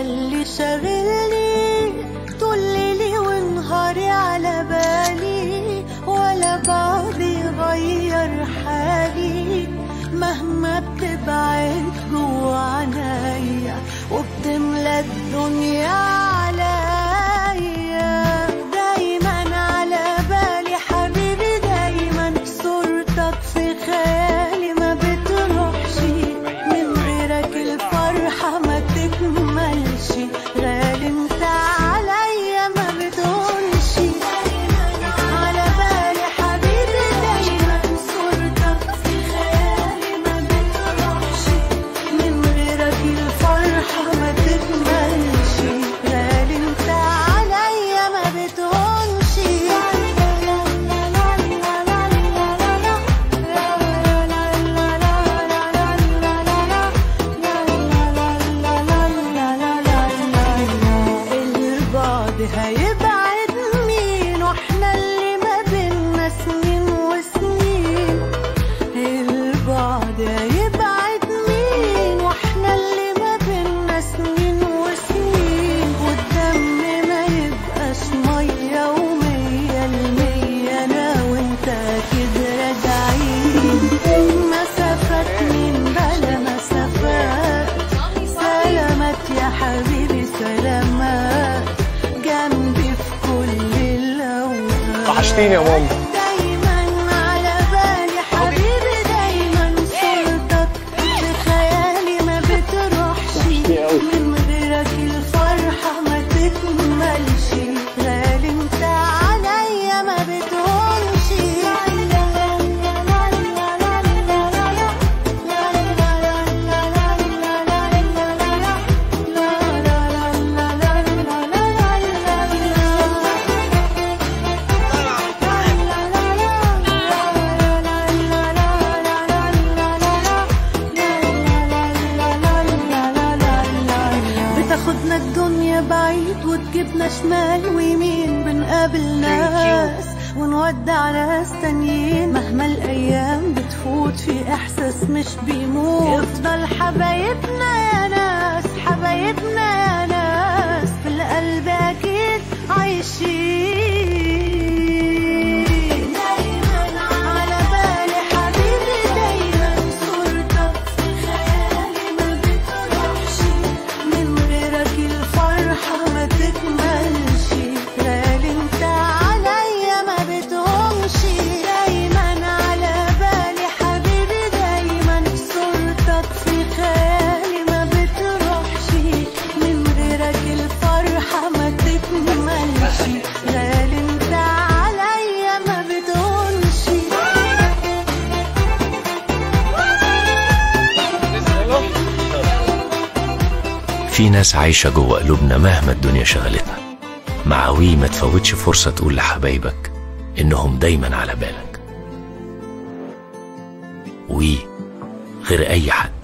يلي شاغلني طول ليلي ونهاري على بالي، ولا بعضي غير حالي مهما بتبعد جوا عنايا وبتملى الدنيا عليا. دايما على بالي حبيبي، دايما صورتك في خيالي ما بتروحش، من غيرك الفرحة ما تكملش، غالي انت عليا ما بتهونش. على بالي حبيبي دايما صورتك في خيالي ما بتروحش، من غيرك الفرحة ما تكملش، غالي انت عليا ما بتهونش. البعد هيبعد مين واحنا اللي ما بينا سنين وسنين، البعد هيبعد مين واحنا اللي ما بينا سنين وسنين، والدم ما يبقاش مية ومية المية، انا وانت اكيد راجعين. مسافات مين بلا مسافات، سلامات يا حبيبي سلامات، جنبي في كل الأوقات. وحشتيني يا ماما. دايما على بالي حبيبي، دايما صورتك في خيالي ما بتروحش، من غيرك الفرحة ما تكملش، غالي انت عليا ما بتهونش. بتاخدنا الدنيا بعيد وتجيبنا شمال ويمين، بنقابل ناس ونودع ناس تانيين، مهما الايام بتفوت في احساس مش بيموت، يفضل حبايبنا يا ناس، حبايبنا يا ناس في القلب اكيد عايشين. دايما على بالي حبيبي، دايما صورتك في خيالي ما بتروحش، من غيرك الفرحة ما تكملش، غالي انت عليا ما بتهونش. دايما على بالي حبيبي، دايما صورتك في خيالي ما بتروحش، من غيرك الفرحة ما تكملش، غالي انت عليا ما بتهونش. في ناس عايشة جوه قلوبنا مهما الدنيا شغلتنا. مع وي ما تفوتش فرصة تقول لحبايبك إنهم دايما على بالك. وي غير أي حد.